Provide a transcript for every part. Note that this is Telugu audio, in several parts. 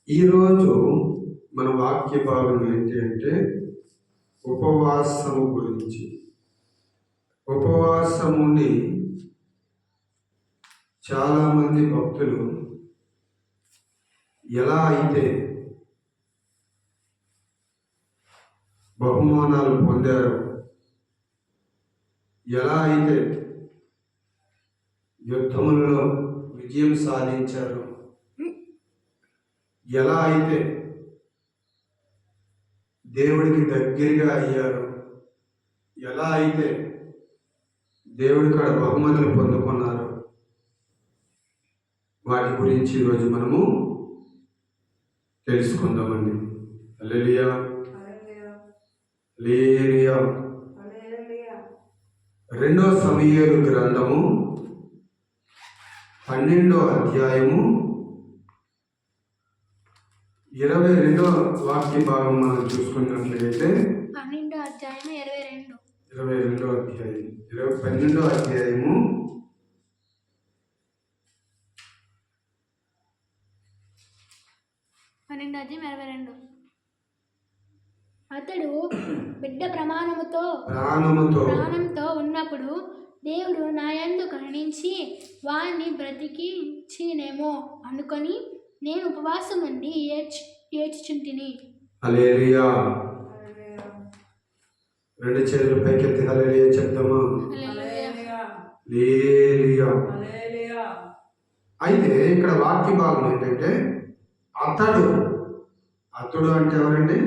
ఈరోజు మన వాక్య భాగం ఏంటి అంటే ఉపవాసము గురించి. ఉపవాసముని చాలామంది భక్తులు ఎలా అయితే బహుమానాలు పొందారు, ఎలా అయితే యుద్ధములలో విజయం సాధించారు, ఎలా అయితే దేవుడికి దగ్గరగా అయ్యారు, ఎలా అయితే దేవుడి కాడ బహుమతులు పొందుకున్నారు, వాటి గురించి ఈరోజు మనము తెలుసుకుందామండి. హల్లెలూయా, హల్లెలూయా. 2 సమూయేలు గ్రంథము 12వ అధ్యాయము 22వ వాక్య భాగం మనం చూసుకున్నట్లయితే 12వ అధ్యాయం 22. 12వ అధ్యాయం 12వ అధ్యాయము 22. అతడు బిడ్డ ప్రాణంతో ఉన్నప్పుడు దేవుడు నా యందు కరుణించి వారిని బ్రతికించినేమో అనుకొని నేను ఉపవాసం ఉండి ఏడ్చుచుంటిని. హల్లెలూయా. 2 చేతులు పైకెత్తి హల్లెలూయా చెప్దామా? హల్లెలూయా. అయితే ఇక్కడ వాక్య భాగం ఏంటంటే అతడు అంటే ఎవరండి?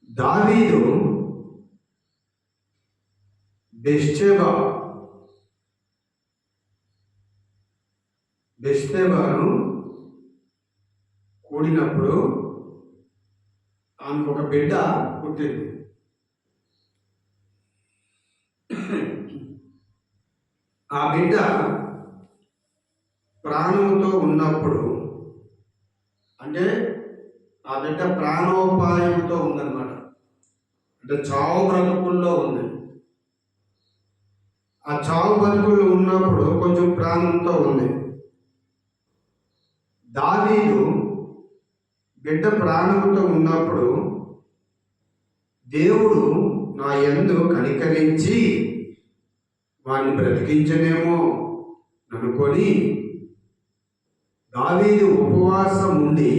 దావీదు బెత్షెబాను కూడినప్పుడు ఆమెకు ఒక బిడ్డ పుట్టింది. ఆ బిడ్డ ప్రాణంతో ఉన్నప్పుడు, అంటే ఆ బిడ్డ ప్రాణోపాయంతో ఉందన్నమాట, అంటే చావు బ్రతుకుల్లో ఉంది. ఆ చావు బ్రతుకుల్లో ఉన్నప్పుడు కొంచెం ప్రాణంతో ఉంది. దావీదు బిడ్డ ప్రాణంతో ఉన్నప్పుడు దేవుడు నా యందు కనికరించి వాడిని బ్రతికించనేమో అనుకొని దావీదు ఉపవాసం ఉండి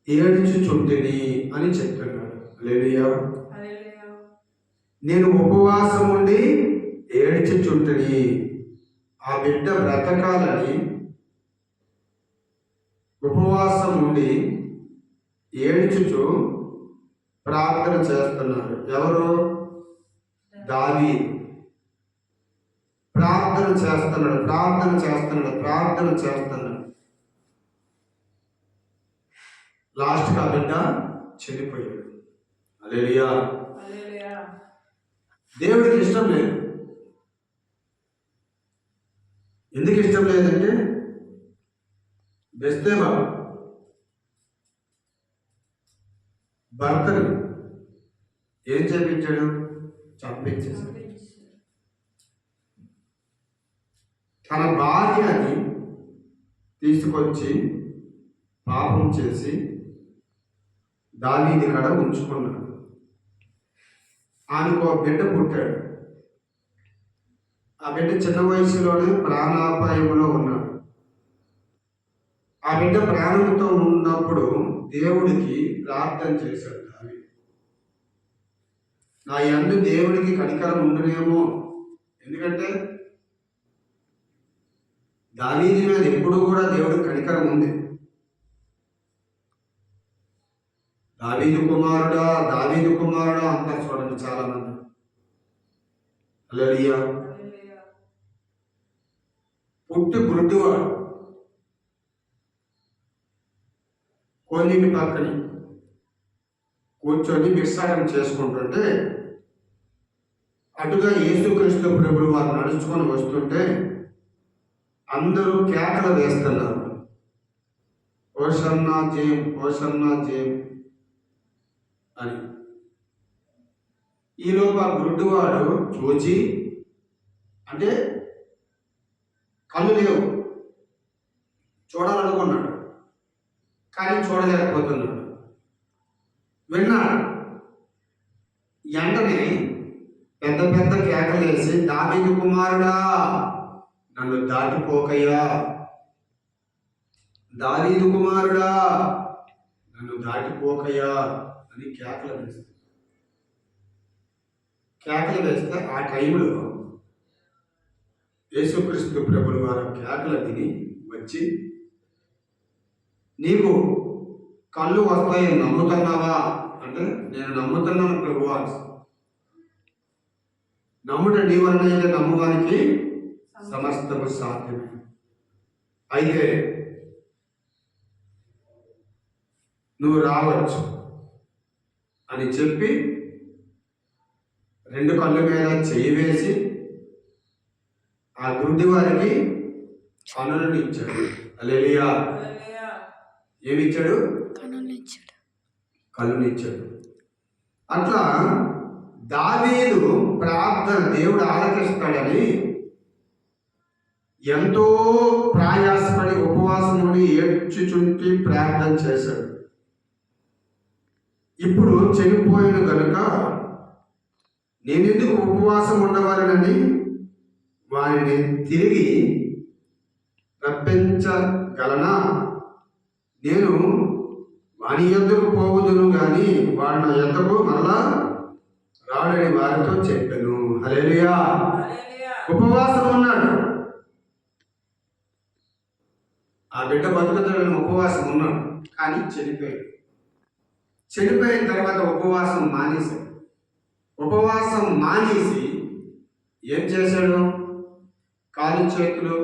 ఏడ్చుచుంటిని అని చెప్తున్నాడు. హల్లెలూయా. నేను ఉపవాసం ఉండి ఏడ్చుచుంటిని, ఆ బిడ్డ బ్రతకాలని ఉపవాసం ఉండి ఏడ్చుచు ప్రార్థన చేస్తున్నారు. ఎవరు? దావీదు ప్రార్థన చేస్తున్నాడు. లాస్ట్కి ఆ బిడ్డ చనిపోయాడు. హల్లెలూయా. దేవుడికి ఇష్టం లేదు. ఎందుకు ఇష్టం లేదంటే బెత్షెబా భర్తను ఏం చేపించాడు? చంపించేశాడు. తన భార్యని తీసుకొచ్చి పాపం చేసి దావీదు కాడ ఉంచుకున్నాడు. ఆయనకు ఒక బిడ్డ పుట్టాడు. ఆ బిడ్డ చిన్న వయసులోనే ప్రాణాపాయంలో ఉన్నాడు. ఆ బిడ్డ ప్రాణంతో ఉన్నప్పుడు దేవుడికి ప్రార్థన చేశాడు దావీదు. నా యందు దేవుడికి కనికరం ఉండునేమో, ఎందుకంటే దావీదు మీద ఎప్పుడూ కూడా దేవుడికి కనికరం ఉంది. దావీదు కుమారుడా అంటారు చూడండి చాలా మంది. హల్లెలూయా. పుట్టి గుడ్డివాడు, కొన్నింటి పక్కని కూర్చొని విస్తారం చేసుకుంటుంటే అటుగా యేసుక్రీస్తు ప్రభువు వారు నడుచుకొని వస్తుంటే అందరూ కేకలు వేస్తున్నారు, హోసన్నా జయం అని. ఈలోపు ఆ గుడ్డివాడు చూచి అంటే కళ్ళు లేవు, చూడాలనుకున్నాడు కానీ చూడలేకపోతున్నాడు. విన్నాడు. వెంటనే పెద్ద పెద్ద కేకలు వేసి, దావీదు కుమారుడా నన్ను దాటిపోకయ్యా, దావీదు కుమారుడా నన్ను దాటిపోకయ్యా అని కేకలు వేస్తాడు. కేకలు వేస్తే ఆ టైంలో యేసుక్రీస్తు ప్రభుల వారు కేకలు విని వచ్చి, నీకు కళ్ళు వస్తాయి నమ్ముతున్నావా అంటే, నేను నమ్ముతున్నాను ప్రభువా. నమ్ముట నీ వలన అయితే నమ్మువానికి సమస్తము సాధ్యమే. అయితే నువ్వు రావచ్చు అని చెప్పి 2 కళ్ళు మీద చేయి వేసి ఆ గుడ్డి వారికి కన్నులను ఇచ్చాడు. హల్లెలూయా. ఏమిచ్చాడు? కళ్ళుని ఇచ్చాడు. అట్లా దావీదు ప్రార్థన దేవుడు ఆలకిస్తాడని ఎంతో ప్రయాసపడి ఉపవాసం ఉండి ఏడ్చుచుంటి ప్రార్థన చేశాడు. ఇప్పుడు చనిపోయిన కనుక నేనెందుకు ఉపవాసం ఉండవాలని వారిని తిరిగి రప్పించగలనా? నేను వాని యొద్దకు పోవదును గాని వాడు నా యొద్దకు మరలా రాడని వారితో చెప్పాను. హల్లెలూయా. ఉపవాసం ఉన్నాడు. ఆ బిడ్డ బతుకుతాడని ఉపవాసం ఉన్నాడు కానీ చనిపోయాడు. చనిపోయిన తర్వాత ఉపవాసం మానేశాడు. ఉపవాసం మానేసి ఏం చేశాడు? కాలు చేతులు